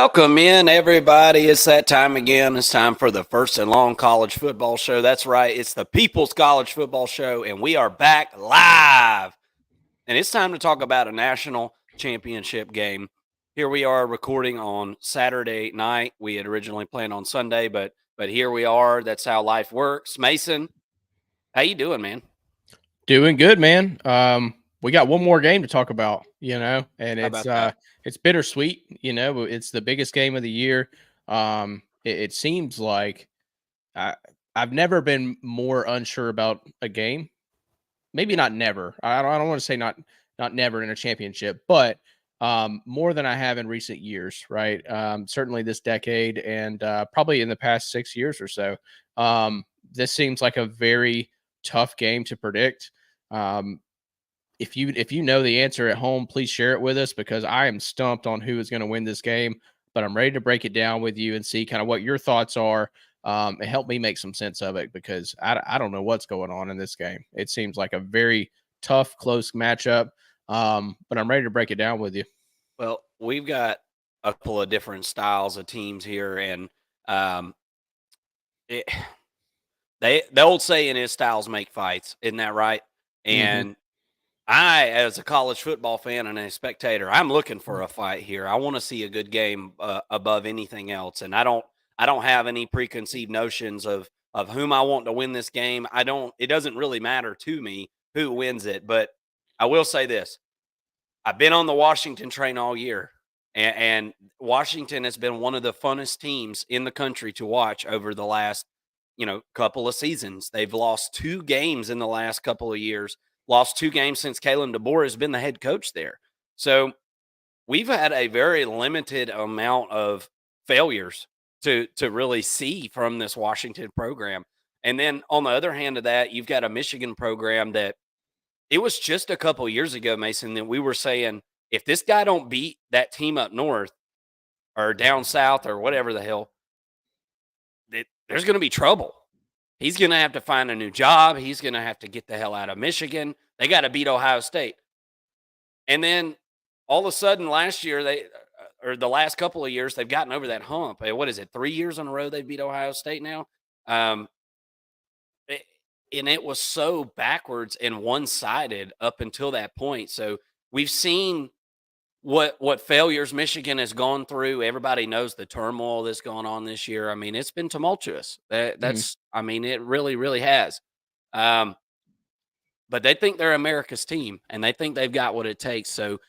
Welcome in, everybody. It's that time again. It's time for the First and Long College Football Show. That's right. It's the People's College Football Show, and we are back live. And it's time to talk about a national championship game. Here we are recording on Saturday night. We had originally planned on Sunday, but here we are. That's how life works. Mason, how you doing, man? Doing good, man. We got one more game to talk about, and How about that? it's bittersweet. It's the biggest game of the year. It seems like I I've never been more unsure about a game. Maybe not never. I don't want to say not never in a championship, but more than I have in recent years, right? Certainly this decade, and probably in the past 6 years or so. This seems like a very tough game to predict. Um, if you know the answer at home, please share it with us because I am stumped on who is going to win this game. But I'm ready to break it down with you and see kind of what your thoughts are, and help me make some sense of it because I don't know what's going on in this game. It seems like a very tough, close matchup. But I'm ready to break it down with you. Well, we've got a couple of different styles of teams here, and um, it, the old saying is styles make fights, isn't that right? Hmm. And I, as a college football fan and a spectator, I'm looking for a fight here. I want to see a good game above anything else, and I don't have any preconceived notions of whom I want to win this game. I don't. It doesn't really matter to me who wins it, but I will say this: I've been on the Washington train all year, and Washington has been one of the funnest teams in the country to watch over the last, couple of seasons. They've lost 2 games in the last couple of years, lost 2 games since Kalen DeBoer has been the head coach there. So we've had a very limited amount of failures to really see from this Washington program. And then on the other hand of that, you've got a Michigan program that it was just a couple years ago, Mason, that we were saying if this guy don't beat that team up north or down south or whatever the hell, there's going to be trouble. He's going to have to find a new job. He's going to have to get the hell out of Michigan. They got to beat Ohio State. And then all of a sudden last year, or the last couple of years, they've gotten over that hump. What is it, 3 years in a row they beat Ohio State now? Um, it- and it was so backwards and one-sided up until that point. So we've seen what failures Michigan has gone through. Everybody knows the turmoil that's going on this year. I mean, it's been tumultuous. Mhm. That's I mean, it really, really has. Um, but they think they're America's team and they think they've got what it takes. So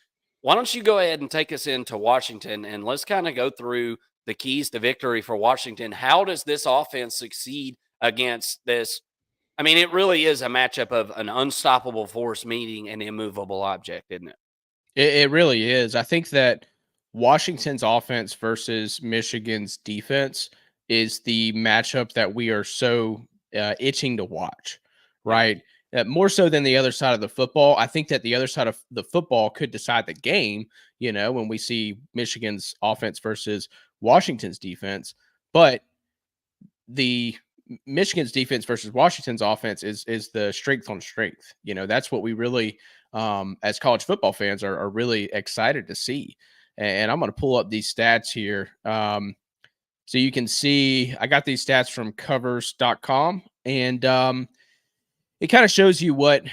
why don't you go ahead and take us into Washington and let's kind of go through the keys to victory for Washington. How does this offense succeed against this? I mean, it really is a matchup of an unstoppable force meeting an immovable object, isn't it? It really is. I think that Washington's offense versus Michigan's defense is the matchup that we are so itching to watch, Yeah. right? More so than the other side of the football. I think that the other side of the football could decide the game, when we see Michigan's offense versus Washington's defense. But the Michigan's defense versus Washington's offense is the strength on strength. That's what we really, as college football fans, are really excited to see. And I'm going to pull up these stats here. So you can see I got these stats from covers.com, and it kind of shows you what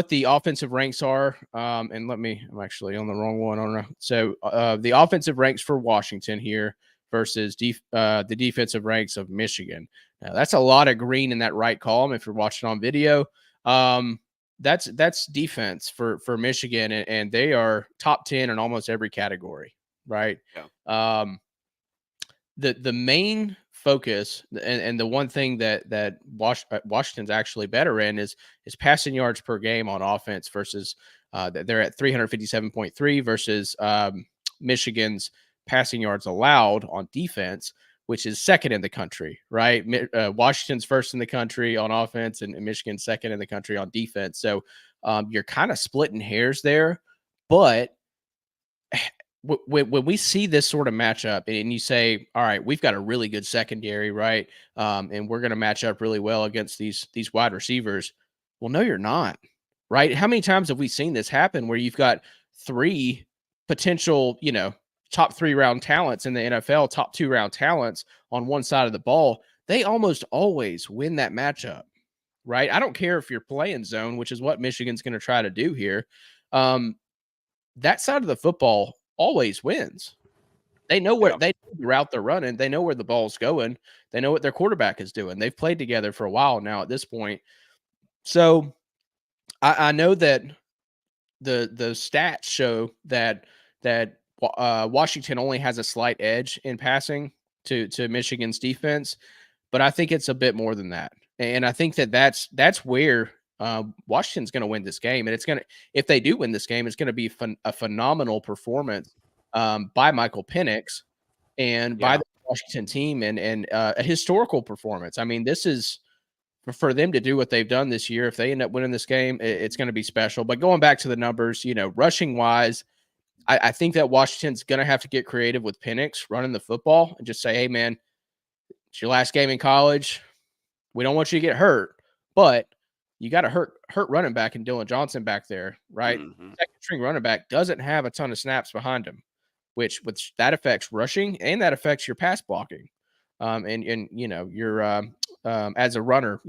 the offensive ranks are. And I'm actually on the wrong one. I don't know. So the offensive ranks for Washington here versus the defensive ranks of Michigan. Now, that's a lot of green in that right column if you're watching on video. Um, that's defense for Michigan, and they are top 10 in almost every category, right? Yeah. The main focus and the one thing that Washington's actually better in is passing yards per game on offense versus they're at 357.3 versus Michigan's passing yards allowed on defense, which is second in the country, right? Washington's first in the country on offense, and Michigan's second in the country on defense. So you're kind of splitting hairs there, but when we see this sort of matchup and you say, all right, we've got a really good secondary, right? And we're going to match up really well against these wide receivers. Well, no, you're not, right? How many times have we seen this happen where you've got three potential, top 3-round talents in the NFL, top 2-round talents on one side of the ball, they almost always win that matchup, right? I don't care if you're playing zone, which is what Michigan's going to try to do here. That side of the football always wins. They know where they know the route they're running. They know where the ball's going. They know what their quarterback is doing. They've played together for a while now at this point. So I know that the stats show that Washington only has a slight edge in passing to Michigan's defense, but I think it's a bit more than that. And I think that's where Washington's going to win this game. And it's going to, if they do win this game, it's going to be a phenomenal performance by Michael Penix and by the Washington team, and a historical performance. I mean, this is for them to do what they've done this year. If they end up winning this game, it's going to be special. But going back to the numbers, rushing wise, I think that Washington's going to have to get creative with Penix running the football and just say, hey, man, it's your last game in college. We don't want you to get hurt, but you got to hurt running back and Dylan Johnson back there, right? Mm-hmm. Second string running back doesn't have a ton of snaps behind him, which that affects rushing and that affects your pass blocking. And you're as a runner,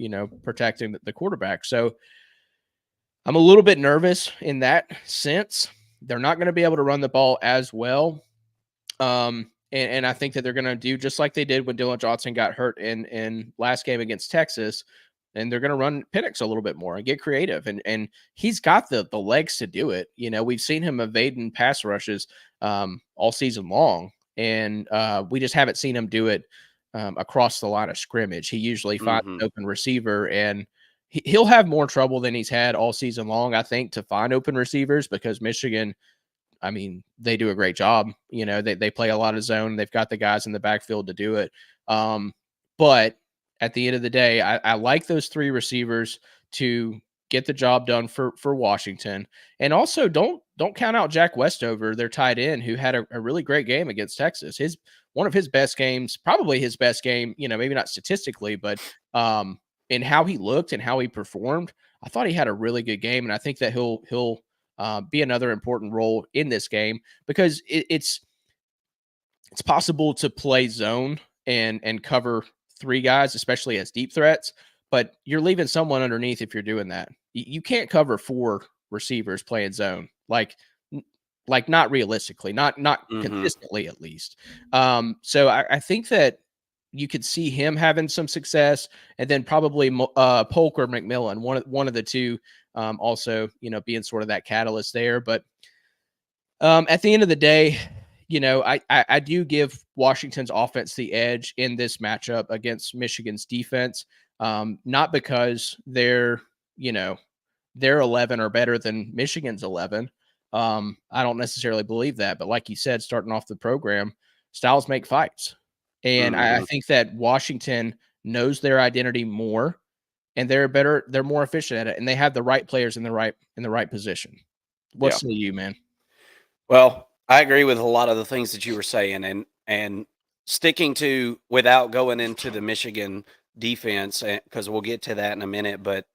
protecting the quarterback. So I'm a little bit nervous in that sense. They're not going to be able to run the ball as well. And I think that they're going to do just like they did when Dylan Johnson got hurt in last game against Texas. And they're going to run Penix a little bit more and get creative. And he's got the legs to do it. We've seen him evading pass rushes all season long. And we just haven't seen him do it across the line of scrimmage. He usually finds an open receiver, and he'll have more trouble than he's had all season long, I think, to find open receivers, because Michigan, I mean, they do a great job. They play a lot of zone. They've got the guys in the backfield to do it. But at the end of the day, I like those three receivers to get the job done for Washington. And also don't count out Jack Westover, their tight end, who had a really great game against Texas. One of his best games, probably his best game, maybe not statistically, but in how he looked and how he performed. I thought he had a really good game, and I think that he'll be another important role in this game, because it's possible to play zone and cover three guys, especially as deep threats, but you're leaving someone underneath if you're doing that. You can't cover four receivers playing zone, like not realistically, not consistently at least. So I think that you could see him having some success, and then probably Polk or McMillan, one of the two, also being sort of that catalyst there. But at the end of the day, I do give Washington's offense the edge in this matchup against Michigan's defense, not because their 11 are better than Michigan's 11. I don't necessarily believe that, but like you said, starting off the program, styles make fights. And I think that Washington knows their identity more, and they're more efficient at it, and they have the right players in the right position. What say you, man? Well, I agree with a lot of the things that you were saying, and sticking to, without going into the Michigan defense, because we'll get to that in a minute, but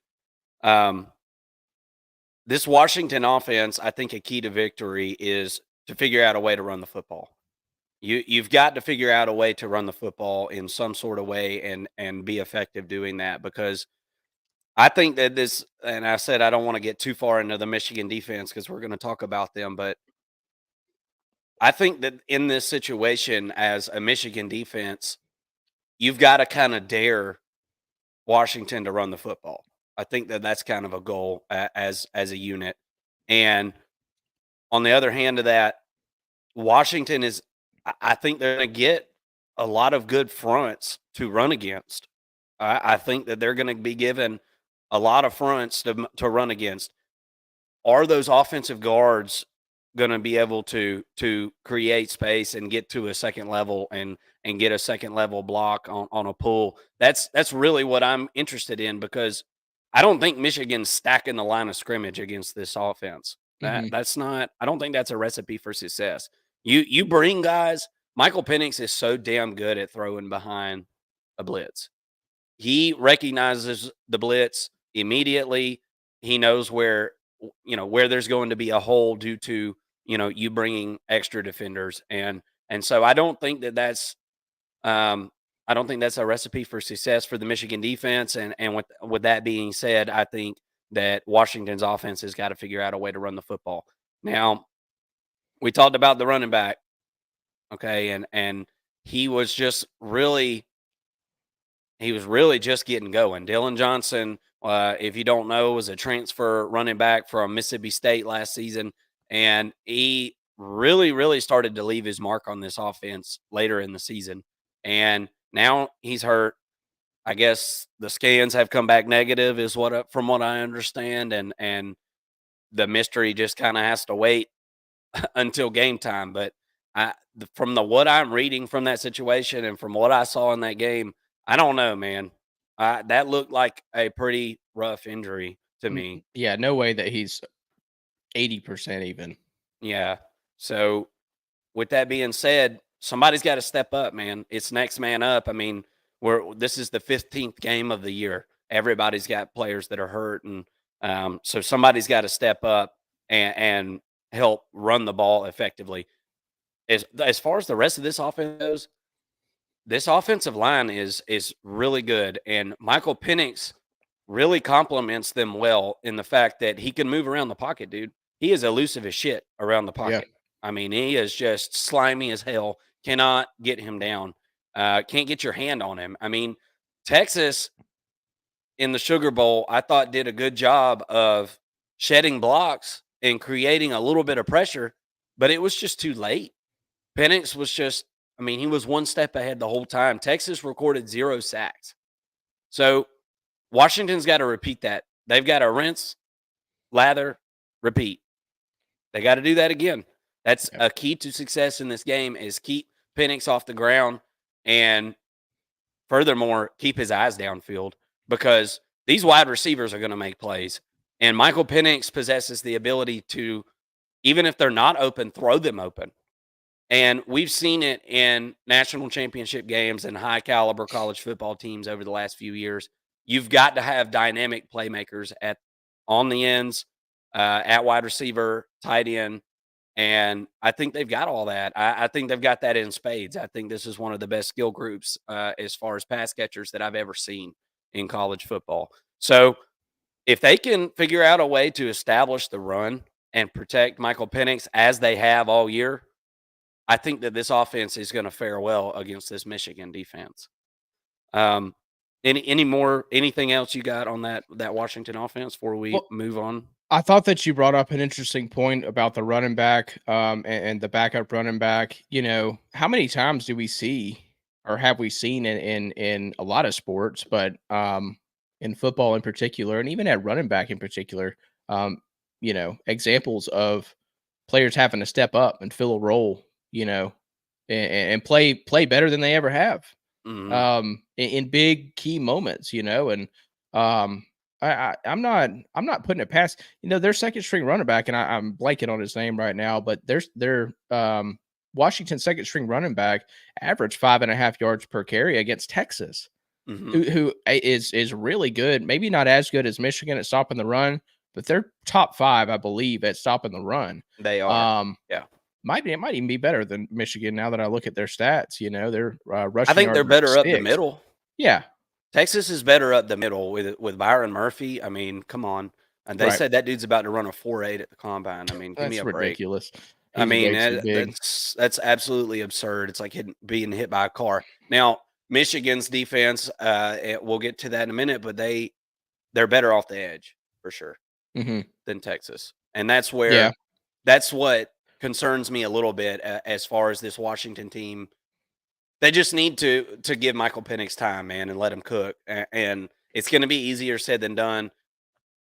this Washington offense, I think a key to victory is to figure out a way to run the football. You've got to figure out a way to run the football in some sort of way and be effective doing that, because I think that this, and I said I don't want to get too far into the Michigan defense because we're going to talk about them, but I think that in this situation as a Michigan defense, you've got to kind of dare Washington to run the football. I think that that's kind of a goal as a unit. And on the other hand of that, Washington is, I think they're going to get a lot of good fronts to run against. I think that they're going to be given a lot of fronts to run against. Are those offensive guards going to be able to create space and get to a second level and get a second level block on a pull? That's really what I'm interested in, because I don't think Michigan's stacking the line of scrimmage against this offense. That's not, I don't think that's a recipe for success. You bring guys. Michael Penix is so damn good at throwing behind a blitz. He recognizes the blitz immediately. He knows where there's going to be a hole due to you bringing extra defenders, and so I don't think that that's um, I don't think that's a recipe for success for the Michigan defense. And with that being said, I think that Washington's offense has got to figure out a way to run the football. Now, we talked about the running back, okay, and he was just really he was really just getting going. Dylan Johnson, if you don't know, was a transfer running back from Mississippi State last season, and he really, really started to leave his mark on this offense later in the season. And now he's hurt. I guess the scans have come back negative, is from what I understand, and the mystery just kind of has to wait until game time. But from the what I'm reading from that situation and from what I saw in that game, I don't know, man. That looked like a pretty rough injury to me. Yeah, no way that he's 80% even. Yeah. So with that being said, somebody's got to step up, man. It's next man up. I mean, this is the 15th game of the year. Everybody's got players that are hurt, and so somebody's got to step up and help run the ball effectively. As far as the rest of this offense goes, this offensive line is really good, and Michael Penix really complements them well in the fact that he can move around the pocket, dude. He is elusive as shit around the Yeah. pocket. I mean, he is just slimy as hell. Cannot get him down. Can't get your hand on him. I mean, Texas in the Sugar Bowl, I thought did a good job of shedding blocks and creating a little bit of pressure, but it was just too late. Penix was just, I mean, he was one step ahead the whole time. Texas recorded 0 sacks. So Washington's got to repeat that. They've got to rinse, lather, repeat. They got to do that again. That's a key to success in this game is keep Penix off the ground and furthermore, keep his eyes downfield because these wide receivers are going to make plays. And Michael Penix possesses the ability to, even if they're not open, throw them open. And we've seen it in national championship games and high caliber college football teams over the last few years. You've got to have dynamic playmakers on the ends, at wide receiver, tight end, and I think they've got all that. I think they've got that in spades. I think this is one of the best skill groups as far as pass catchers that I've ever seen in college football. So if they can figure out a way to establish the run and protect Michael Penix as they have all year, I think that this offense is going to fare well against this Michigan defense. Anything else you got on that Washington offense before we move on? I thought that you brought up an interesting point about the running back, and the backup running back. You know, how many times do we see, or have we seen in a lot of sports, but in football in particular, and even at running back in particular, examples of players having to step up and fill a role, and play better than they ever have, in big key moments, and I'm not putting it past, their second string running back, and I'm blanking on his name right now, but their Washington second string running back averaged 5.5 yards per carry against Texas, who is really good. Maybe not as good as Michigan at stopping the run, but they're top 5, I believe, at stopping the run. They are. Yeah. It might even be better than Michigan now that I look at their stats. They're rushing. I think they're better up the 6. middle. Yeah. Texas is better up the middle with Byron Murphy. I mean, come on. And they said that dude's about to run a 4.8 at the combine. I mean, give me a ridiculous. break. I mean, that's absolutely absurd. It's like being hit by a car. Now, Michigan's defense, we'll get to that in a minute, but they're better off the edge for sure than Texas. And that's what concerns me a little bit as far as this Washington team. They just need to give Michael Penix time, man, and let him cook. And it's going to be easier said than done.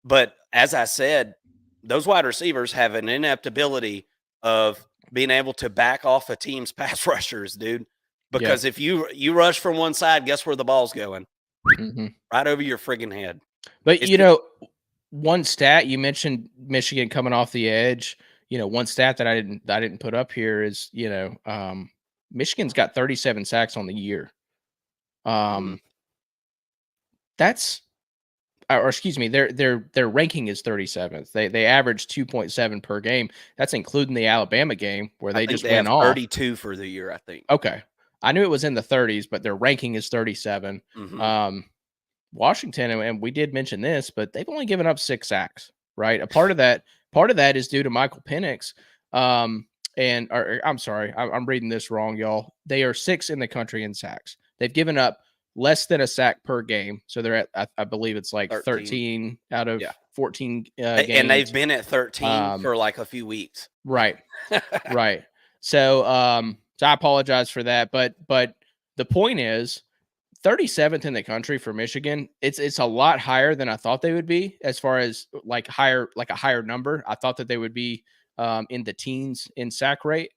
But as I said, those wide receivers have an inept ability of being able to back off a team's pass rushers, dude. Because if you rush from one side, guess where the ball's going? Right over your friggin' head. But one stat you mentioned, Michigan coming off the edge. One stat that I didn't put up here is Michigan's got 37 sacks on the year. That's or excuse me, their ranking is 37th. They average 2.7 per game. That's including the Alabama game where I they think just they went have off. 32 for the year, I think. Okay. I knew it was in the 30s, but their ranking is 37. Mm-hmm. Washington, and we did mention this, but they've only given up 6 sacks, right? A part of that is due to Michael Penix. I'm sorry, I'm reading this wrong, y'all. They are 6th in the country in sacks. They've given up less than a sack per game, so they're at I believe it's like 13 out of Yeah. 14 And games. they've been at 13 for like a few weeks. Right. Right. So so I apologize for that, but the point is 37th in the country for Michigan. It's a lot higher than I thought they would be as far as like a higher number. I thought that they would be in the teens in sack rate.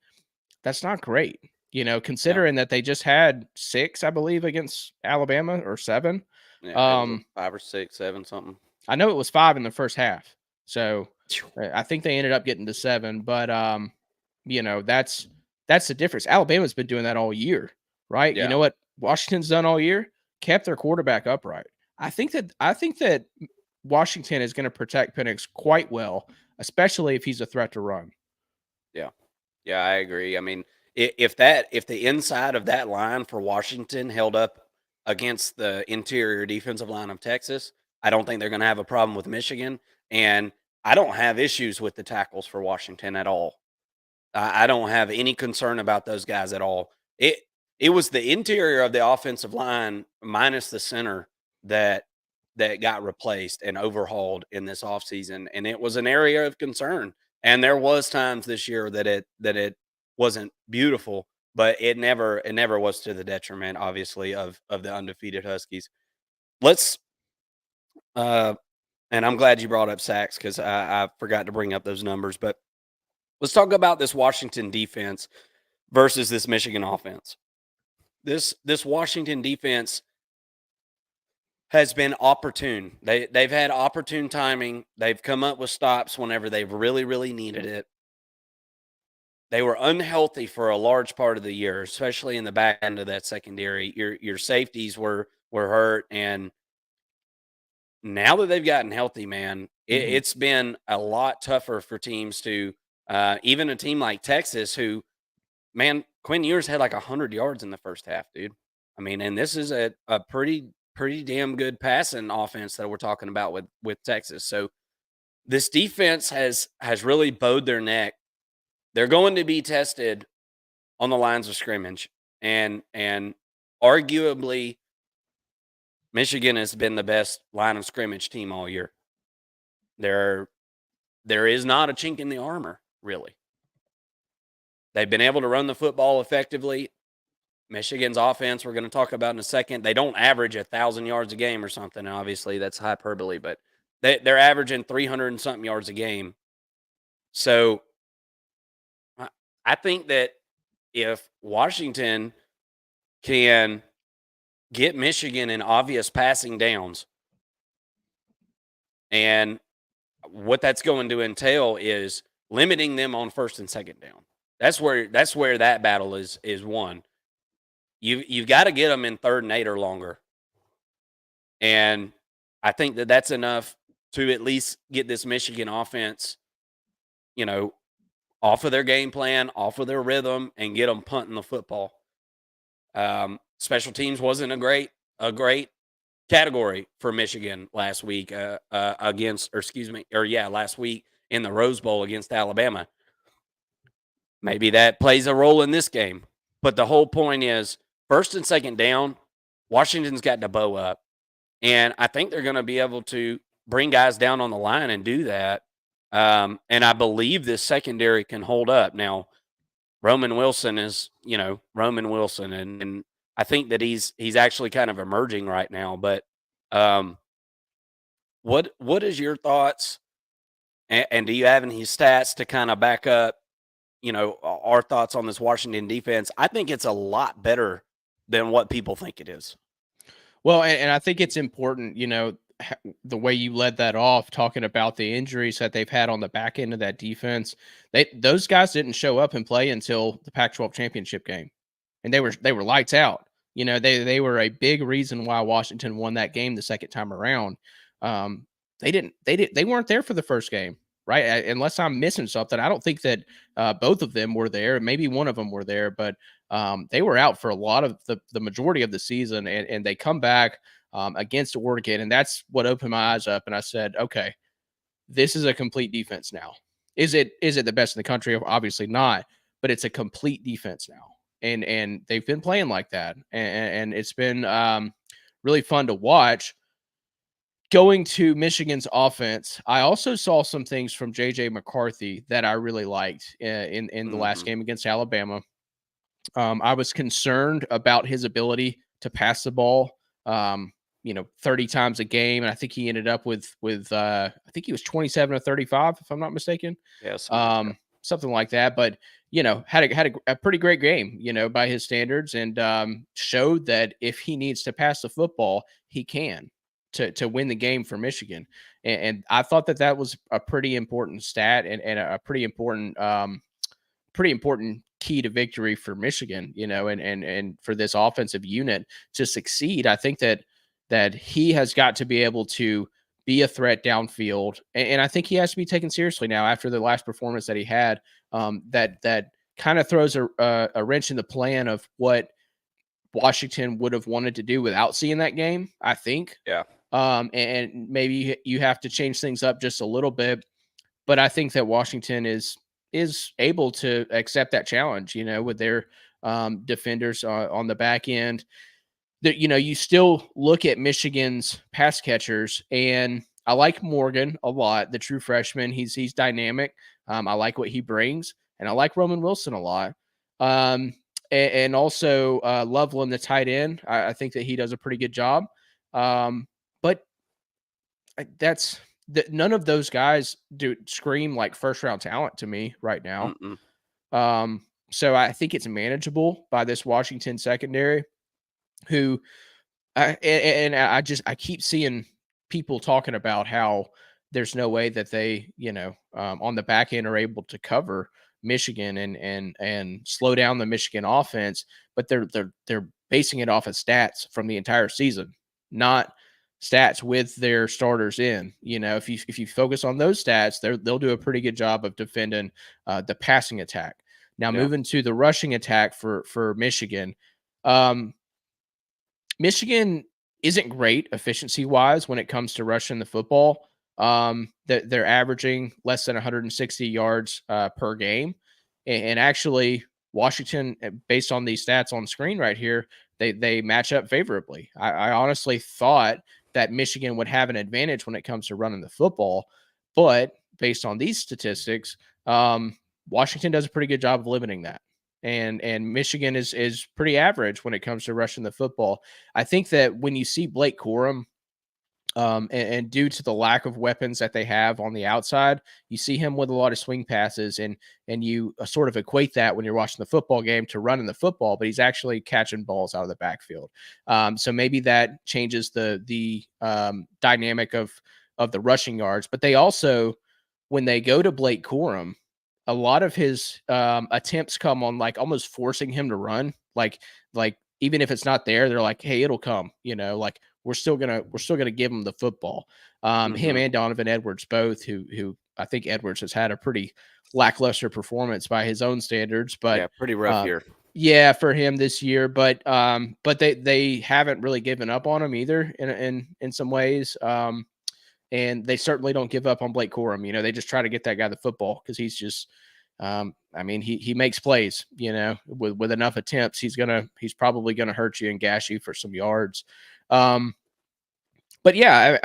That's not great, considering that they just had 6, I believe, against Alabama or 7. Yeah, it was 5 or 6, 7 something. I know it was 5 in the first half. So I think they ended up getting to 7, but that's the difference. Alabama's been doing that all year, right? Yeah. You know what Washington's done all year? Kept their quarterback upright. I think that Washington is going to protect Penix quite well, especially if he's a threat to run. Yeah. Yeah, I agree. I mean, if the inside of that line for Washington held up against the interior defensive line of Texas, I don't think they're going to have a problem with Michigan. And I don't have issues with the tackles for Washington at all. I don't have any concern about those guys at all. It was the interior of the offensive line minus the center that got replaced and overhauled in this offseason, and it was an area of concern. And there was times this year that it wasn't beautiful, but it never was to the detriment, obviously, of the undefeated Huskies. Let's and I'm glad you brought up sacks because I forgot to bring up those numbers, but let's talk about this Washington defense versus this Michigan offense. This Washington defense has been opportune. They've had opportune timing. They've come up with stops whenever they've really needed it. They were unhealthy for a large part of the year, especially in the back end of that secondary. Your safeties were hurt, and now that they've gotten healthy, man, it's been a lot tougher for teams to even a team like Texas, who, man, Quinn Ewers had like 100 yards in the first half, dude. I mean, and this is a pretty damn good passing offense that we're talking about with Texas. So this defense has really bowed their neck. They're going to be tested on the lines of scrimmage, and arguably Michigan has been the best line of scrimmage team all year. There is not a chink in the armor, really. They've been able to run the football effectively. Michigan's offense, we're going to talk about in a second. They don't average 1,000 yards a game or something. Obviously, that's hyperbole, but they're averaging 300 and something yards a game. So I think that if Washington can get Michigan in obvious passing downs, and what that's going to entail is limiting them on first and second down. That's where that battle is won. You've got to get them in 3rd and 8 or longer. And I think that that's enough to at least get this Michigan offense, off of their game plan, off of their rhythm, and get them punting the football. Special teams wasn't a great category for Michigan last week last week in the Rose Bowl against Alabama. Maybe that plays a role in this game. But the whole point is, first and second down, Washington's got to bow up. And I think they're going to be able to bring guys down on the line and do that. And I believe this secondary can hold up. Now, Roman Wilson is, Roman Wilson. And I think that he's actually kind of emerging right now. But what is your thoughts? And do you have any stats to kind of back up, our thoughts on this Washington defense? I think it's a lot better than what people think it is. Well, and I think it's important, the way you led that off, talking about the injuries that they've had on the back end of that defense. Those guys didn't show up and play until the Pac-12 championship game, and they were lights out. They were a big reason why Washington won that game the second time around. They weren't there for the first game, right? Unless I'm missing something, I don't think that both of them were there. Maybe one of them were there, but they were out for a lot of the majority of the season, and they come back against Oregon, and that's what opened my eyes up. And I said, okay, this is a complete defense now. Is it the best in the country? Obviously not, but it's a complete defense now, and they've been playing like that, and it's been really fun to watch. Going to Michigan's offense, I also saw some things from JJ McCarthy that I really liked in the last Mhm. game against Alabama. I was concerned about his ability to pass the ball, 30 times a game, and I think he ended up with I think he was 27 or 35, if I'm not mistaken, Yeah, something like that. something like that. But had a pretty great game, by his standards, and showed that if he needs to pass the football, he can to win the game for Michigan. And I thought that was a pretty important stat and a pretty important key to victory for Michigan, and for this offensive unit to succeed. I think that he has got to be able to be a threat downfield, and I think he has to be taken seriously now after the last performance that he had. That kind of throws a wrench in the plan of what Washington would have wanted to do without seeing that game, I think. Yeah. And maybe you have to change things up just a little bit, but I think that Washington is able to accept that challenge, with their defenders on the back end. That you still look at Michigan's pass catchers, and I like Morgan a lot, the true freshman. He's dynamic. I like what he brings, and I like Roman Wilson a lot. And also Loveland, the tight end. I think that he does a pretty good job. But that's none of those guys do scream like first round talent to me right now. Mm-mm. So I think it's manageable by this Washington secondary, who I keep seeing people talking about how there's no way that they on the back end are able to cover Michigan and slow down the Michigan offense, but they're basing it off of stats from the entire season, not stats with their starters in. If you focus on those stats, they'll do a pretty good job of defending the passing attack. Now Yeah. moving to the rushing attack for Michigan. Um, Michigan isn't great efficiency wise when it comes to rushing the football. They're averaging less than 160 yards per game, and actually Washington, based on these stats on screen right here, they match up favorably. I honestly thought that Michigan would have an advantage when it comes to running the football, but based on these statistics, Washington does a pretty good job of limiting that. And Michigan is pretty average when it comes to rushing the football. I think that when you see Blake Corum, and due to the lack of weapons that they have on the outside, you see him with a lot of swing passes, and you sort of equate that when you're watching the football game to running the football, but he's actually catching balls out of the backfield. So maybe that changes the dynamic of the rushing yards. But they also, when they go to Blake Corum, a lot of his attempts come on like almost forcing him to run. Like even if it's not there, they're like, hey, it'll come. Like we're still gonna give him the football. Him Mm-hmm. and Donovan Edwards both, who I think Edwards has had a pretty lackluster performance by his own standards, but Yeah, pretty rough year. yeah, for him this year. But they haven't really given up on him either in some ways. And they certainly don't give up on Blake Corum. They just try to get that guy the football because he's just, he makes plays. With enough attempts, he's probably gonna hurt you and gash you for some yards. But yeah,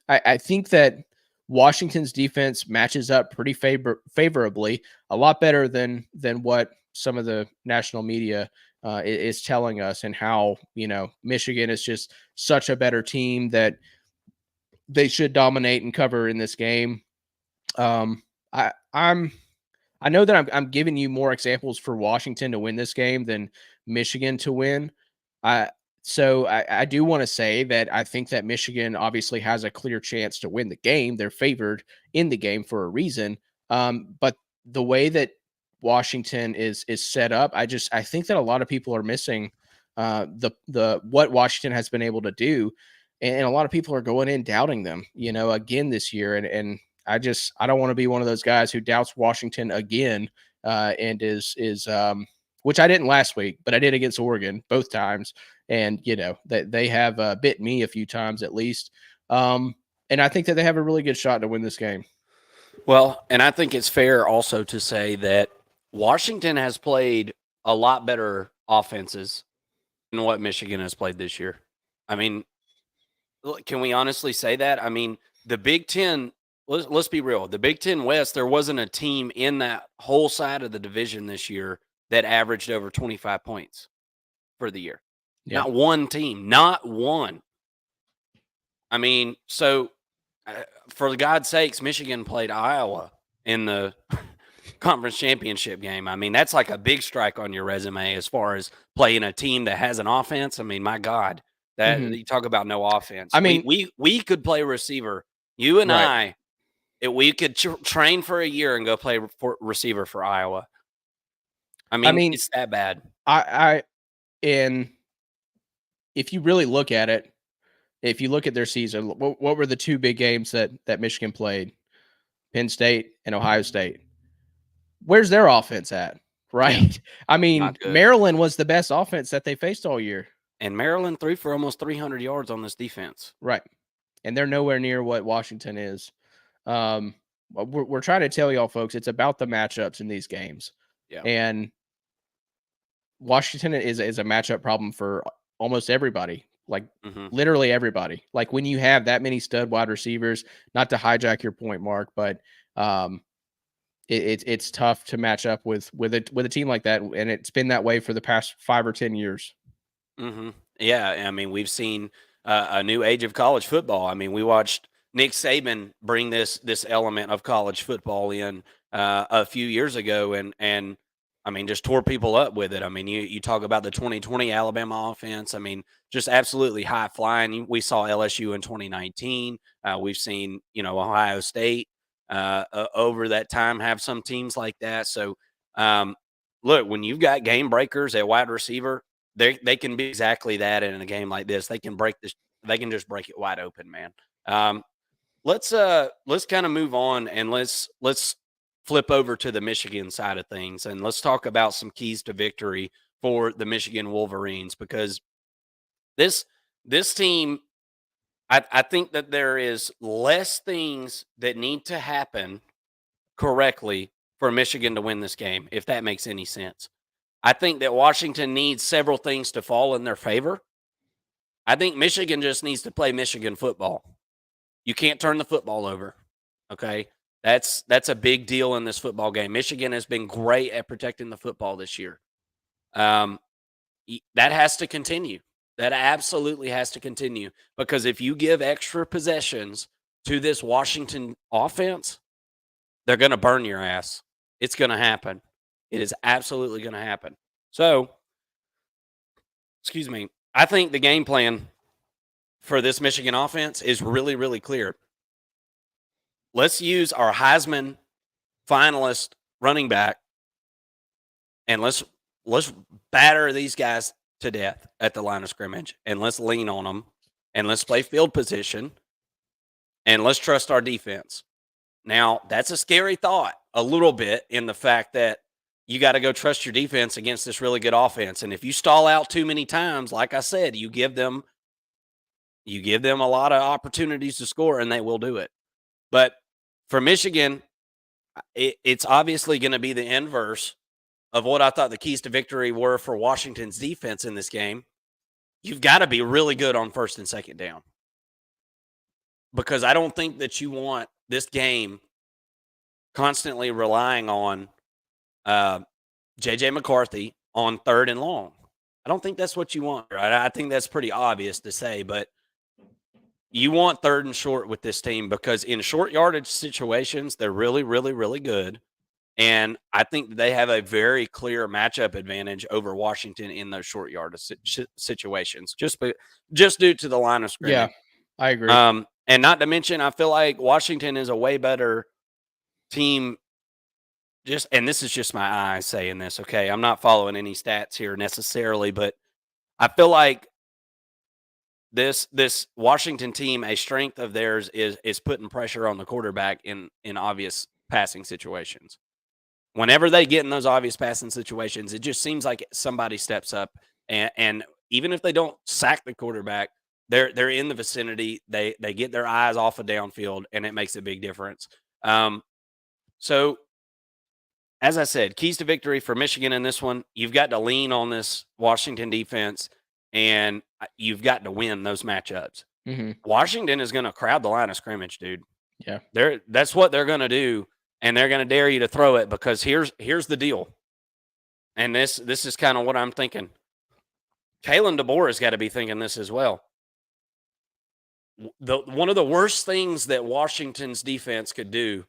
I think that Washington's defense matches up pretty favorably, a lot better than what some of the national media is telling us, and how Michigan is just such a better team that they should dominate and cover in this game. Um, I know that I'm giving you more examples for Washington to win this game than Michigan to win. I so I do want to say that I think that Michigan obviously has a clear chance to win the game. They're favored in the game for a reason. But the way that Washington is set up, I think that a lot of people are missing the what Washington has been able to do. and a lot of people are going in doubting them, again this year. And I don't want to be one of those guys who doubts Washington again, and is which I didn't last week, but I did against Oregon both times, and that they have bit me a few times at least. And I think that they have a really good shot to win this game. Well, and I think it's fair also to say that Washington has played a lot better offenses than what Michigan has played this year. I mean, can we honestly say that? I mean, the Big Ten, let's be real. The Big Ten West, there wasn't a team in that whole side of the division this year that averaged over 25 points for the year. Yeah. Not one team, not one. I mean, so for God's sakes, Michigan played Iowa in the conference championship game. I mean, that's like a big strike on your resume as far as playing a team that has an offense. I mean, my God, that you talk about no offense. I mean, we could play receiver. You and right. we could train for a year and go play for receiver for Iowa. I mean, it's that bad. And if you really look at it, if you look at their season, what were the two big games that Michigan played? Penn State and Ohio State. Where's their offense at? Right. Yeah. I mean, Maryland was the best offense that they faced all year. And Maryland threw for almost 300 yards on this defense. Right. And they're nowhere near what Washington is. We're trying to tell y'all folks, it's about the matchups in these games. Yeah. And Washington is a matchup problem for almost everybody. Like literally everybody. Like when you have that many stud wide receivers, not to hijack your point, Mark, but it's tough to match up with a team like that, and it's been that way for the past 5 or 10 years. Yeah, I mean, we've seen a new age of college football. I mean, we watched Nick Saban bring this element of college football in a few years ago, and I mean, just tore people up with it. I mean, you talk about the 2020 Alabama offense. I mean, just absolutely high flying. We saw LSU in 2019. We've seen, Ohio State over that time have some teams like that. So, look, when you've got game breakers at wide receiver, they can be exactly that in a game like this. They can break this. They can just break it wide open, man. Let's kind of move on and let's flip over to the Michigan side of things, and let's talk about some keys to victory for the Michigan Wolverines, because this team, I think that there is less things that need to happen correctly for Michigan to win this game, if that makes any sense. I think that Washington needs several things to fall in their favor. I think Michigan just needs to play Michigan football. You can't turn the football over, okay? That's a big deal in this football game. Michigan has been great at protecting the football this year. That has to continue. That absolutely has to continue, because if you give extra possessions to this Washington offense, they're going to burn your ass. It's going to happen. It is absolutely going to happen. So, excuse me, I think the game plan for this Michigan offense is really, really clear. Let's use our Heisman finalist running back, and let's batter these guys to death at the line of scrimmage, and let's lean on them, and let's play field position, and let's trust our defense. Now, that's a scary thought a little bit, in the fact that you got to go trust your defense against this really good offense. And if you stall out too many times, like I said, you give them a lot of opportunities to score, and they will do it. But for Michigan, it's obviously going to be the inverse of what I thought the keys to victory were for Washington's defense in this game. You've got to be really good on first and second down, because I don't think that you want this game constantly relying on J.J. McCarthy on third and long. I don't think that's what you want, right? I think that's pretty obvious to say, but you want third and short with this team, because in short yardage situations, they're really, really, really good. And I think they have a very clear matchup advantage over Washington in those short yardage situations, just due to the line of scrimmage. Yeah, I agree. And not to mention, I feel like Washington is a way better team. And this is just my eyes saying this, okay? I'm not following any stats here necessarily, but I feel like this Washington team, a strength of theirs is putting pressure on the quarterback in obvious passing situations. Whenever they get in those obvious passing situations, it just seems like somebody steps up, and even if they don't sack the quarterback, they're in the vicinity. They get their eyes off of downfield, and it makes a big difference. So as I said, keys to victory for Michigan in this one, you've got to lean on this Washington defense, and you've got to win those matchups. Mm-hmm. Washington is going to crowd the line of scrimmage, dude. Yeah, that's what they're going to do, and they're going to dare you to throw it because here's the deal. And this is kind of what I'm thinking. Kalen DeBoer has got to be thinking this as well. One of the worst things that Washington's defense could do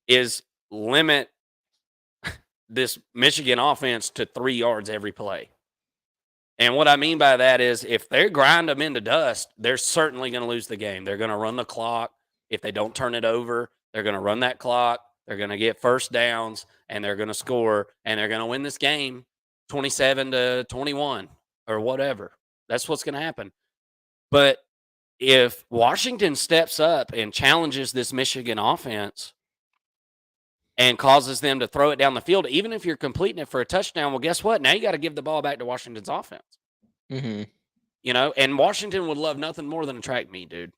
is limit this Michigan offense to 3 yards every play. And what I mean by that is if they grind them into dust, they're certainly going to lose the game. They're going to run the clock. If they don't turn it over, they're going to run that clock. They're going to get first downs, and they're going to score, and they're going to win this game 27-21 or whatever. That's what's going to happen. But if Washington steps up and challenges this Michigan offense and causes them to throw it down the field, even if you're completing it for a touchdown, well, guess what? Now you got to give the ball back to Washington's offense. Mm-hmm. You know, and Washington would love nothing more than a track meet, dude.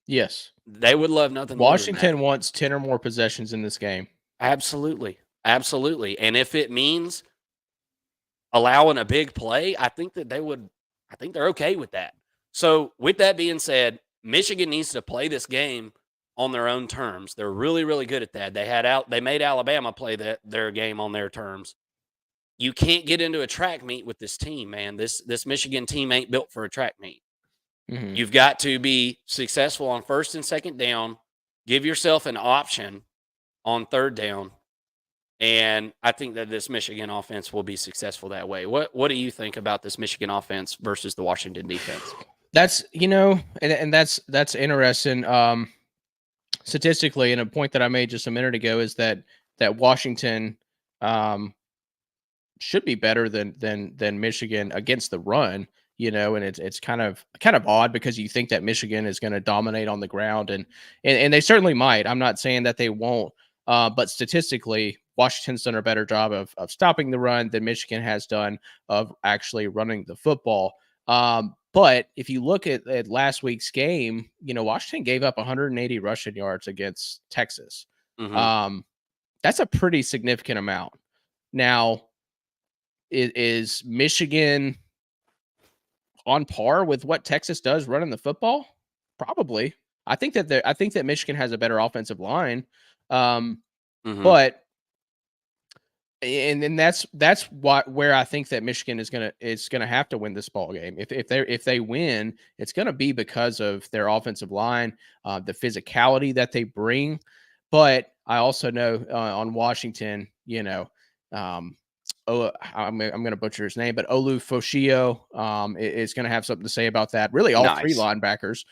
Yes. They would love nothing Washington more wants 10 or more possessions in this game. Absolutely. Absolutely. And if it means allowing a big play, I think they're okay with that. So with that being said, Michigan needs to play this game on their own terms. They're really, really good at that. They made Alabama play their game on their terms. You can't get into a track meet with this team, man. This Michigan team ain't built for a track meet. Mm-hmm. You've got to be successful on first and second down. Give yourself an option on third down. And I think that this Michigan offense will be successful that way. What do you think about this Michigan offense versus the Washington defense? That's, and that's interesting. Statistically, and a point that I made just a minute ago is that Washington should be better than Michigan against the run, and it's kind of odd because you think that Michigan is going to dominate on the ground, and they certainly might. I'm not saying that they won't, but statistically, Washington's done a better job of stopping the run than Michigan has done of actually running the football. But if you look at last week's game, Washington gave up 180 rushing yards against Texas. Mm-hmm. That's a pretty significant amount. Now, is Michigan on par with what Texas does running the football? Probably. I think that Michigan has a better offensive line. Mm-hmm. But and then that's where I think that Michigan is gonna have to win this ball game. If they win, it's gonna be because of their offensive line, the physicality that they bring. But I also know on Washington, I'm going to butcher his name, but Olu Foshio is going to have something to say about that. Really, all three linebackers,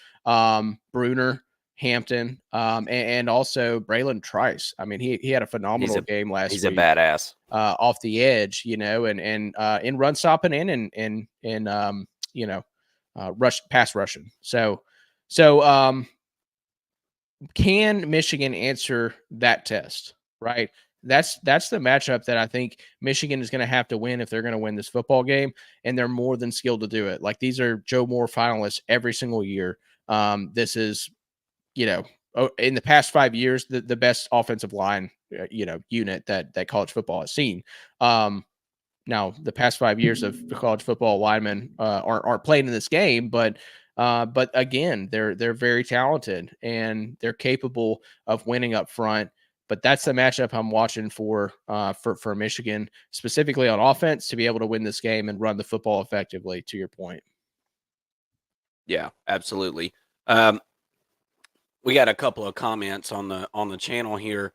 Bruner, Hampton, and also Braylon Trice. I mean, he had a phenomenal game last week. He's a badass off the edge, and in run stopping and in pass rushing. So can Michigan answer that test? Right. That's the matchup that I think Michigan is going to have to win if they're going to win this football game, and they're more than skilled to do it. Like, these are Joe Moore finalists every single year. This is, in the past 5 years, the best offensive line, unit that college football has seen. Now, the past 5 years of college football linemen aren't playing in this game, but again, they're very talented and they're capable of winning up front. But that's the matchup I'm watching for Michigan, specifically on offense, to be able to win this game and run the football effectively, to your point. Yeah, absolutely. We got a couple of comments on the channel here.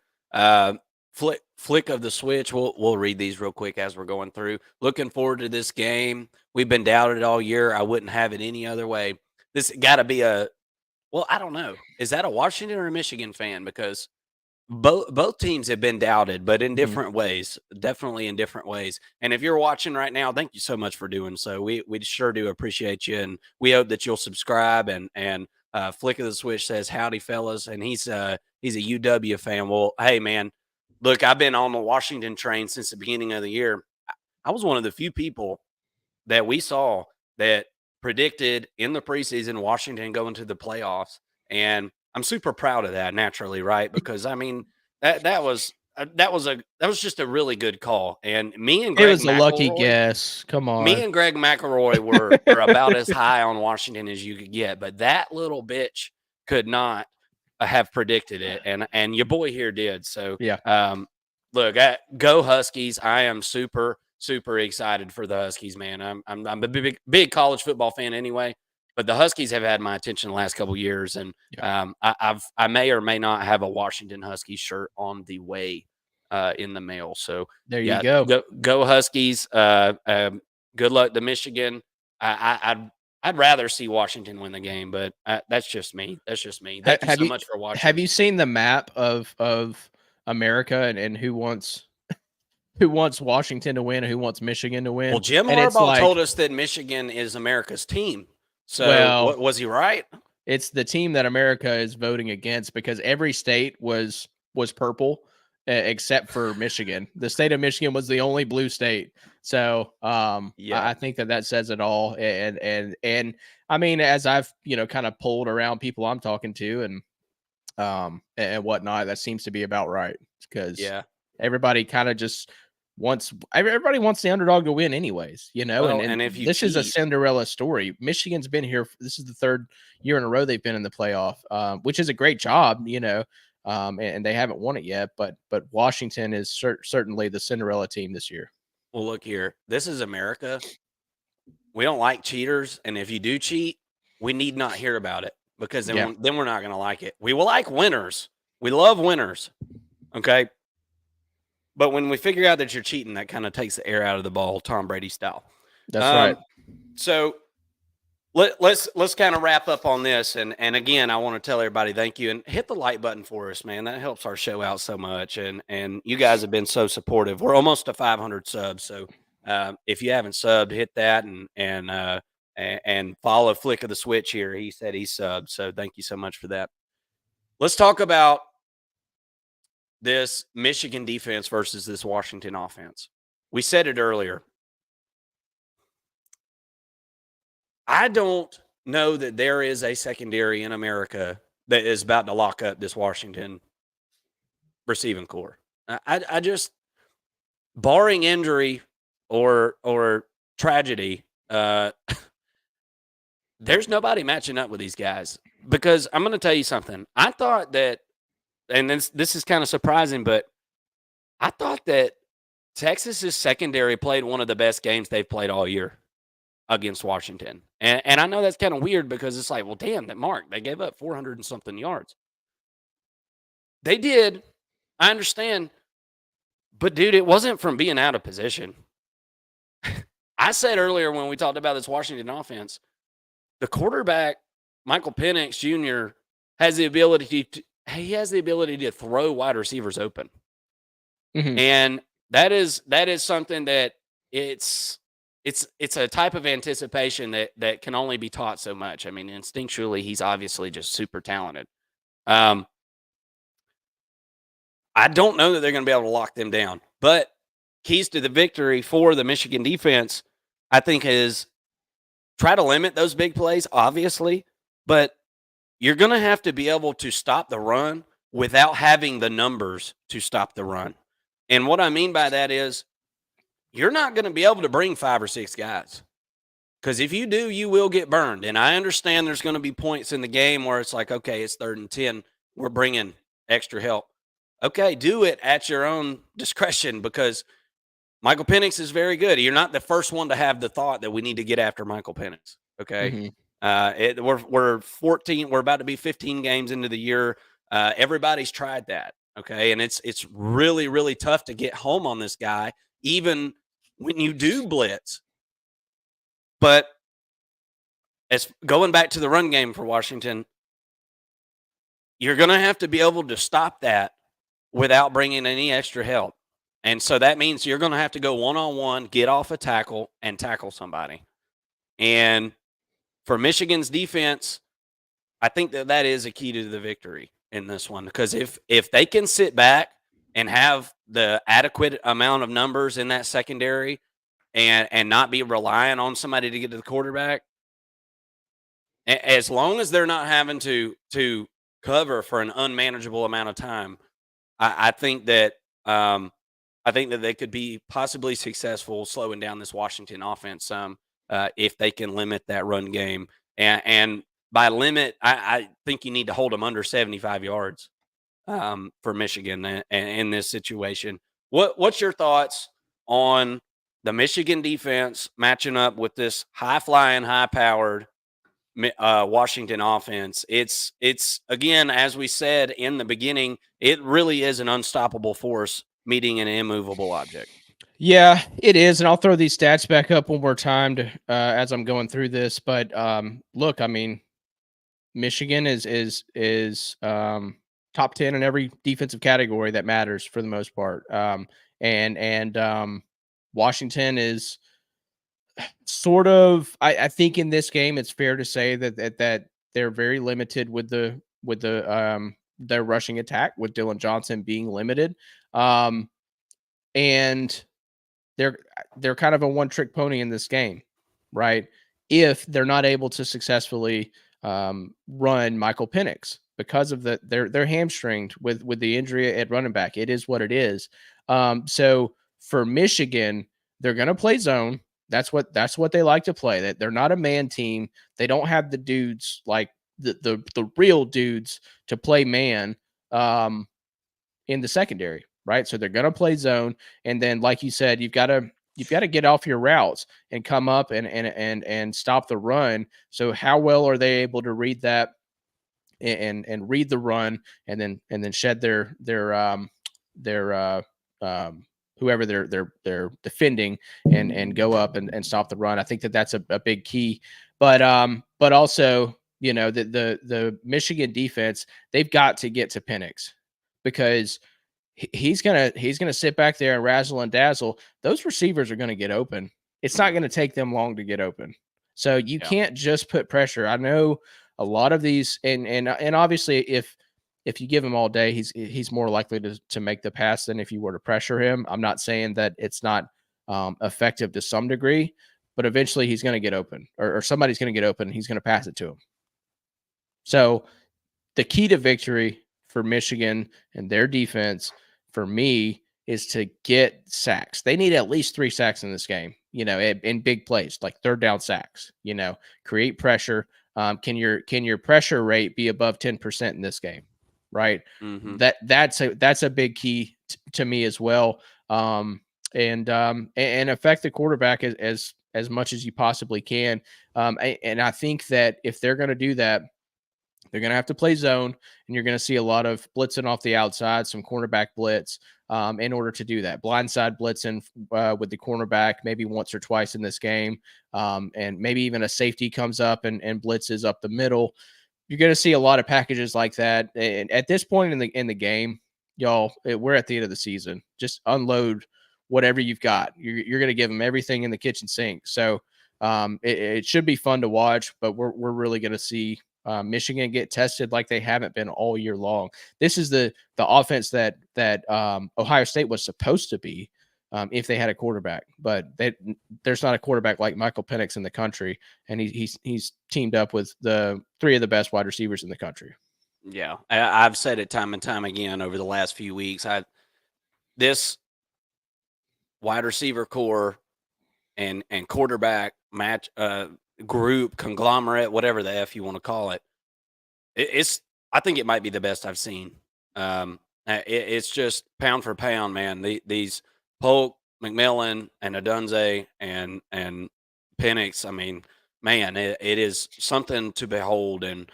Flick of the switch. We'll read these real quick as we're going through. Looking forward to this game. We've been doubted all year. I wouldn't have it any other way. This got to be I don't know. Is that a Washington or a Michigan fan? Because both teams have been doubted, but in Mhm. different ways. Definitely in different ways. And if you're watching right now, thank you so much for doing so. We sure do appreciate you, and we hope that you'll subscribe. And Flick of the Switch says howdy, fellas, and he's a UW fan. Well, hey man, look, I've been on the Washington train since the beginning of the year. I was one of the few people that we saw that predicted in the preseason Washington going to the playoffs, and I'm super proud of that. Naturally, right? Because I mean that was just a really good call. And It was a lucky guess. Come Me on. and Greg McElroy were about as high on Washington as you could get, but that little bitch could not have predicted it, and your boy here did. So, Yeah. look, go Huskies! I am super excited for the Huskies, man. I'm a big college football fan anyway, but the Huskies have had my attention the last couple of years, and Yeah. I may or may not have a Washington Huskies shirt on the way in the mail. So There you yeah, go. go Huskies. Good luck to Michigan. I'd rather see Washington win the game, but that's just me. That's just me. Ha Thank you have so you much for have watching. you seen the map of America and who wants Washington to win and who wants Michigan to Well, win? Jim And it's Harbaugh like, told us that Michigan is America's team. So well, what was he right? it's the team that America is voting against because every state was purple except for Michigan. The state of Michigan was the only blue state. So Yeah. I think that that says it all. And I mean, as I've kind of pulled around people I'm talking to and whatnot, that seems to be about right because Yeah. everybody kind of just wants everybody wants the underdog to win anyways, Well, and and if you this is a cheat, Cinderella story. Michigan's been here. This is the third year in a row they've been in the playoff, which is a great job, and they haven't won it yet. But Washington is certainly the Cinderella team this year. well, look here. This is America. We don't like cheaters, and if you do cheat, we need not hear about it because Yeah, then we're not going to like it. We will like winners. We love winners. Okay. But when we figure out that you're cheating, that kind of takes the air out of the ball, Tom Brady style. that's right. Um, so let's kind of wrap up on this. And again, I want to tell everybody thank you and hit the like button for us, man. That helps our show out so much. And you guys have been so supportive. We're almost to 500 subs. So if you haven't subbed, hit that and follow Flick of the Switch here. He said he subbed. So thank you so much for that. Let's talk about this Michigan defense versus this Washington offense. We said it earlier. I don't know that there is a secondary in America that is about to lock up this Washington receiving core. I just, barring injury or tragedy, there's nobody matching up with these guys. Because I'm going to tell you something. I thought that, and this is kind of surprising, but I thought that Texas's secondary played one of the best games they've played all year against Washington. And I know that's kind of weird because it's like, well, damn, that Mark, they gave up 400 and something yards. They did. I understand. But dude, it wasn't from being out of position. I said earlier when we talked about this Washington offense, the quarterback, Michael Penix Jr., has the ability to throw wide receivers open. Mhm. And that is something that it's a type of anticipation that can only be taught so much. I mean, instinctually, he's obviously just super talented. Um, I don't know that they're going to be able to lock them down, but keys to the victory for the Michigan defense, I think, is try to limit those big plays, obviously, but you're going to have to be able to stop the run without having the numbers to stop the run. And what I mean by that is you're not going to be able to bring 5 or 6 guys. Because if you do, you will get burned. And I understand there's going to be points in the game where it's like, okay, it's 3rd and 10. We're bringing extra help. Okay, do it at your own discretion because Michael Penix is very good. You're not the first one to have the thought that we need to get after Michael Penix. Okay. Mhm. We're 14. We're about to be 15 games into the year. Everybody's tried that. Okay. And it's really tough to get home on this guy, even when you do blitz. But as going back to the run game for Washington, you're going to have to be able to stop that without bringing any extra help. And so that means you're going to have to go one-on-one, get off a tackle, and tackle somebody. And for Michigan's defense, I think that is a key to the victory in this one, because if they can sit back and have the adequate amount of numbers in that secondary and not be relying on somebody to get to the quarterback, as long as they're not having to cover for an unmanageable amount of time, I think that I think that they could be possibly successful slowing down this Washington offense some if they can limit that run game. And by limit, I think you need to hold them under 75 yards for Michigan in this situation. What's your thoughts on the Michigan defense matching up with this high flying, high powered Washington offense? It's again, as we said in the beginning, it really is an unstoppable force meeting an immovable object. Yeah, it is, and I'll throw these stats back up one more time to as I'm going through this. But look, I mean, Michigan is top 10 in every defensive category that matters for the most part. And Washington is sort of, I think in this game it's fair to say that they're very limited with the their rushing attack, with Dylan Johnson being limited. And they're kind of a one-trick pony in this game, right? If they're not able to successfully run Michael Penix because of they're hamstringed with the injury at running back. It is what it is. So for Michigan, they're going to play zone. That's what they like to play. That they're not a man team. They don't have the dudes like the real dudes to play man in the secondary, right? So they're going to play zone, and then like you said, you've got to get off your routes and come up and stop the run. So how well are they able to read that and read the run and then shed their whoever they're defending and go up and stop the run? I think that's a big key. But also, you know, the Michigan defense, they've got to get to Penix, because he's gonna sit back there and razzle and dazzle. Those receivers are gonna get open. It's not gonna take them long to get open. So you can't just put pressure. I know a lot of these, and obviously if you give him all day, he's more likely to make the pass than if you were to pressure him. I'm not saying that it's not effective to some degree, but eventually he's going to get open, or somebody's going to get open. And he's going to pass it to him. So the key to victory for Michigan and their defense, for me, is to get sacks. They need at least 3 sacks in this game, you know, in big plays, like third down sacks, you know, create pressure. Can your pressure rate be above 10% in this game? Right. Mm-hmm. That's a big key to me as well. And affect the quarterback as much as you possibly can. And I think that if they're going to do that, they're going to have to play zone, and you're going to see a lot of blitzing off the outside, some cornerback blitz in order to do that. Blindside blitzing with the cornerback maybe once or twice in this game, and maybe even a safety comes up and blitzes up the middle. You're going to see a lot of packages like that. And at this point in the game, y'all, we're at the end of the season. Just unload whatever you've got. You're going to give them everything in the kitchen sink. So it should be fun to watch, but we're really going to see Michigan get tested like they haven't been all year long. This is the offense that Ohio State was supposed to be if they had a quarterback, but there's not a quarterback like Michael Penix in the country, and he's teamed up with the 3 of the best wide receivers in the country. Yeah, I've said it time and time again over the last few weeks. This wide receiver core and quarterback match group, conglomerate, whatever the F you want to call it, I think it might be the best I've seen. It's just pound for pound, man. These Polk, McMillan, and Adunze and Penix, I mean, man, it is something to behold. And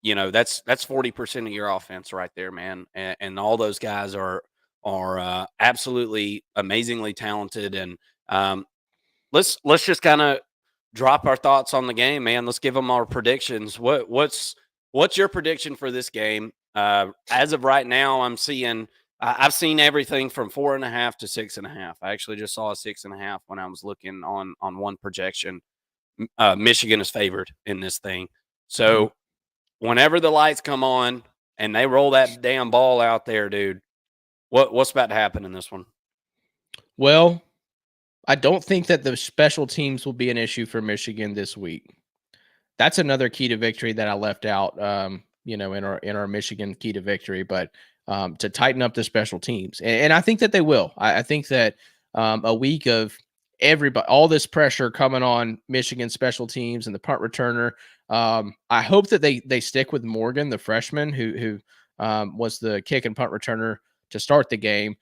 you know, that's 40% of your offense right there, man. And all those guys are absolutely amazingly talented. And let's just kind of drop our thoughts on the game, man. Let's give them our predictions. What's your prediction for this game? As of right now, I've seen everything from 4.5 to 6.5. I actually just saw a 6.5 when I was looking on one projection. Michigan is favored in this thing. So whenever the lights come on and they roll that damn ball out there, dude, what's about to happen in this one? Well, I don't think that the special teams will be an issue for Michigan this week. That's another key to victory that I left out, in our Michigan key to victory, but to tighten up the special teams, and I think that they will. I think that a week of everybody, all this pressure coming on Michigan special teams and the punt returner. I hope that they stick with Morgan, the freshman who was the kick and punt returner to start the game.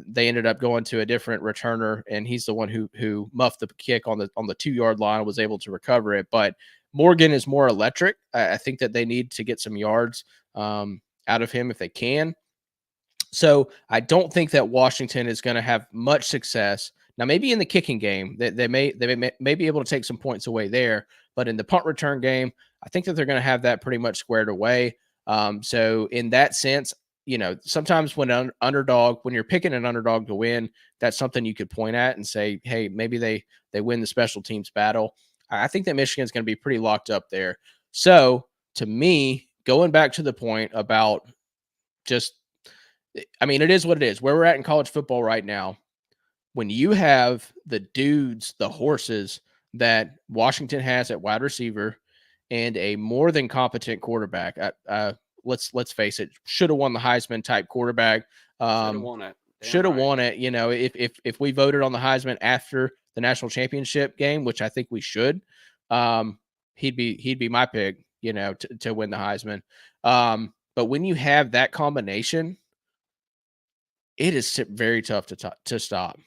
They ended up going to a different returner, and he's the one who muffed the kick on the 2-yard line and was able to recover it. But Morgan is more electric. I think that they need to get some yards out of him if they can. So I don't think that Washington is going to have much success. Now, maybe in the kicking game, they may be able to take some points away there. But in the punt return game, I think that they're going to have that pretty much squared away. So in that sense, sometimes when you're picking an underdog to win, that's something you could point at and say, hey, maybe they win the special teams battle. I think that Michigan's going to be pretty locked up there. So to me, going back to the point about it is what it is. Where we're at in college football right now, when you have the dudes, the horses that Washington has at wide receiver and a more than competent quarterback, let's face it, should have won the Heisman type quarterback. Should have won it. Should have won it. If we voted on the Heisman after the national championship game, which I think we should, he'd be my pick, to win the Heisman. But when you have that combination, it is very tough to stop.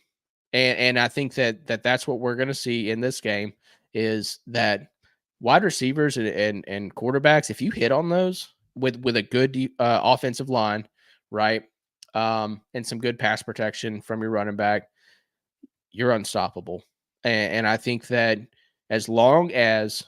And I think that's what we're going to see in this game is that wide receivers and quarterbacks, if you hit on those with a good offensive line, right, and some good pass protection from your running back, you're unstoppable. And I think that as long as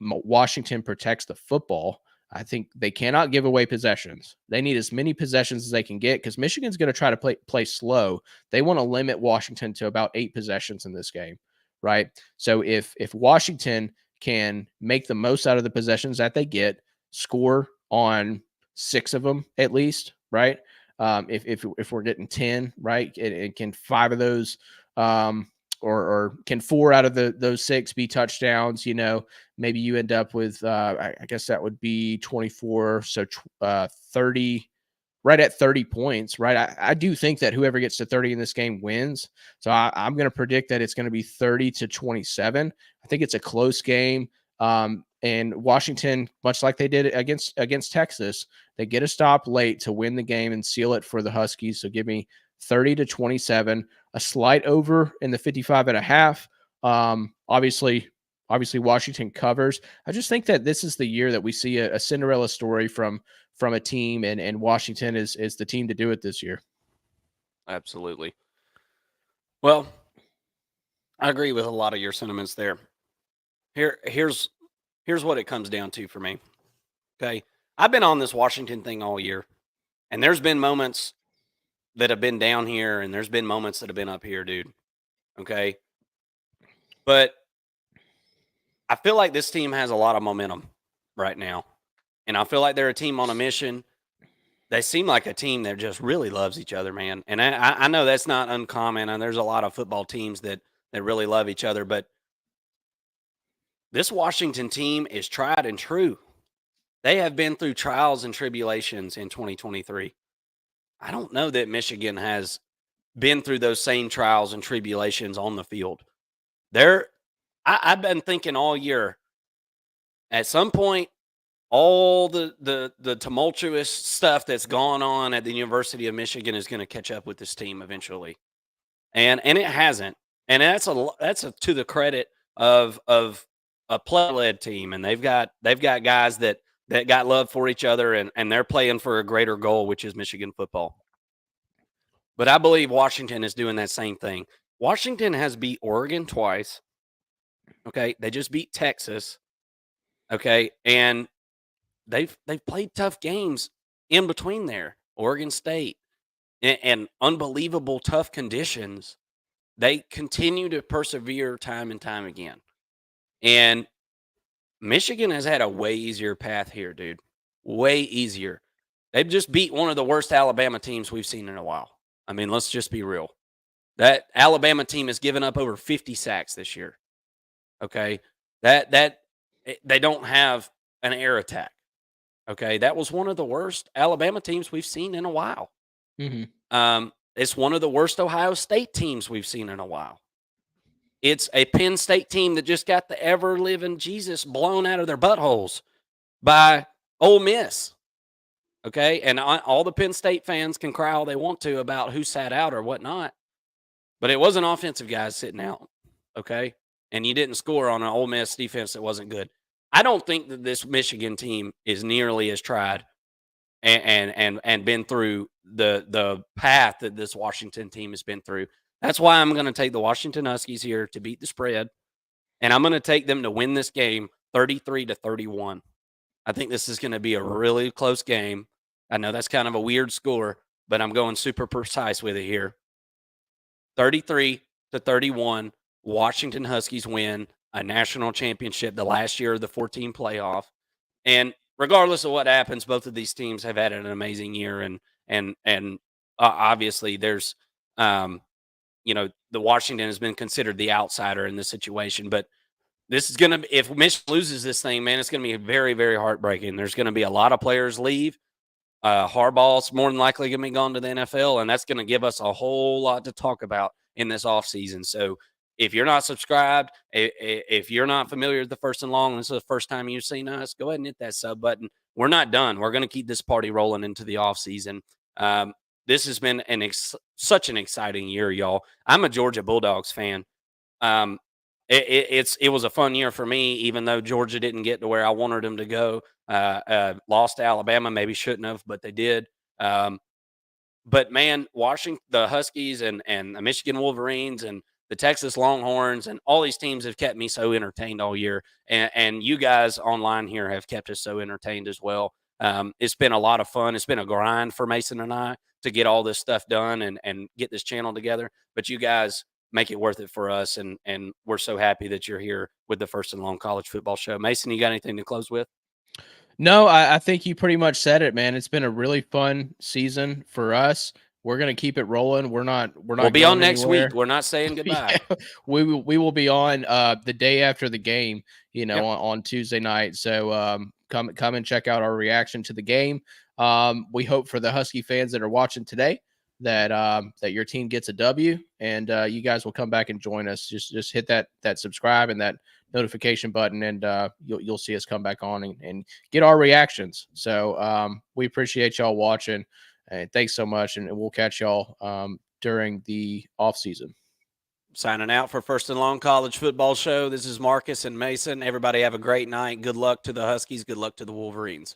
Washington protects the football, I think they cannot give away possessions. They need as many possessions as they can get because Michigan's going to try to play slow. They want to limit Washington to about 8 possessions in this game, right? So if Washington can make the most out of the possessions that they get, score on 6 of them at least, right? If we're getting 10, right, and can 5 of those or can 4 out of those 6 be touchdowns? Maybe you end up with I guess that would be 24, so 30, right at 30 points, right? I do think that whoever gets to 30 in this game wins. So I'm going to predict that it's going to be 30-27. I think it's a close game. And Washington, much like they did against Texas, they get a stop late to win the game and seal it for the Huskies. So give me 30-27, a slight over in the 55.5. Obviously Washington covers. I just think that this is the year that we see a Cinderella story from a team, and Washington is the team to do it this year. Absolutely. Well, I agree with a lot of your sentiments there. Here's what it comes down to for me. Okay. I've been on this Washington thing all year, and there's been moments that have been down here, and there's been moments that have been up here, dude. Okay. But I feel like this team has a lot of momentum right now. And I feel like they're a team on a mission. They seem like a team that just really loves each other, man. And I know that's not uncommon. And there's a lot of football teams that really love each other. But this Washington team is tried and true. They have been through trials and tribulations in 2023. I don't know that Michigan has been through those same trials and tribulations on the field. I've been thinking all year, at some point, all the tumultuous stuff that's gone on at the University of Michigan is going to catch up with this team eventually, and it hasn't. And that's to the credit of a play-led team, and they've got guys that got love for each other, and they're playing for a greater goal, which is Michigan football. But I believe Washington is doing that same thing. Washington has beat Oregon twice. Okay, they just beat Texas. Okay, and they've played tough games in between there, Oregon State, and unbelievable tough conditions, they continue to persevere time and time again. And Michigan has had a way easier path here, dude. Way easier. They've just beat one of the worst Alabama teams we've seen in a while. I mean, let's just be real. That Alabama team has given up over 50 sacks this year. Okay. They don't have an air attack. Okay. That was one of the worst Alabama teams we've seen in a while. It's one of the worst Ohio State teams we've seen in a while. It's a Penn State team that just got the ever living Jesus blown out of their buttholes by Ole Miss. Okay. And all the Penn State fans can cry all they want to about who sat out or whatnot, but it wasn't offensive guys sitting out. Okay. And you didn't score on an Ole Miss defense that wasn't good. I don't think that this Michigan team is nearly as tried and been through the path that this Washington team has been through. That's why I'm going to take the Washington Huskies here to beat the spread, and I'm going to take them to win this game 33-31. I think this is going to be a really close game. I know that's kind of a weird score, but I'm going super precise with it here. 33-31, Washington Huskies win a national championship, the last year of the 14 playoff. And regardless of what happens, both of these teams have had an amazing year, and obviously there's the Washington has been considered the outsider in this situation, but this is going to, if Michigan loses this thing, man, it's going to be very, very heartbreaking. There's going to be a lot of players leave. Harbaugh's more than likely going to be gone to the NFL, and that's going to give us a whole lot to talk about in this offseason. So if you're not subscribed, if you're not familiar with the First and Long, this is the first time you've seen us, go ahead and hit that sub button. We're not done. We're going to keep this party rolling into the offseason. This has been such an exciting year, y'all. I'm a Georgia Bulldogs fan. It was a fun year for me, even though Georgia didn't get to where I wanted them to go. Lost to Alabama, maybe shouldn't have, but they did. But man, Washington, the Huskies and the Michigan Wolverines and the Texas Longhorns and all these teams have kept me so entertained all year. And you guys online here have kept us so entertained as well. It's been a lot of fun. It's been a grind for Mason and I to get all this stuff done and get this channel together. But you guys make it worth it for us. And we're so happy that you're here with the First and Long College Football Show. Mason, you got anything to close with? No, I think you pretty much said it, man. It's been a really fun season for us. We're gonna keep it rolling. We'll be on next anywhere. week. We're not saying goodbye. Yeah, we will be on the day after the game, on Tuesday night. So come and check out our reaction to the game. We hope for the Husky fans that are watching today that your team gets a W, and you guys will come back and join us. Just hit that subscribe and that notification button, and you'll see us come back on and get our reactions. So we appreciate y'all watching, and thanks so much, and we'll catch y'all during the off season. Signing out for First and Long College Football Show. This is Marcus and Mason. Everybody have a great night. Good luck to the Huskies. Good luck to the Wolverines.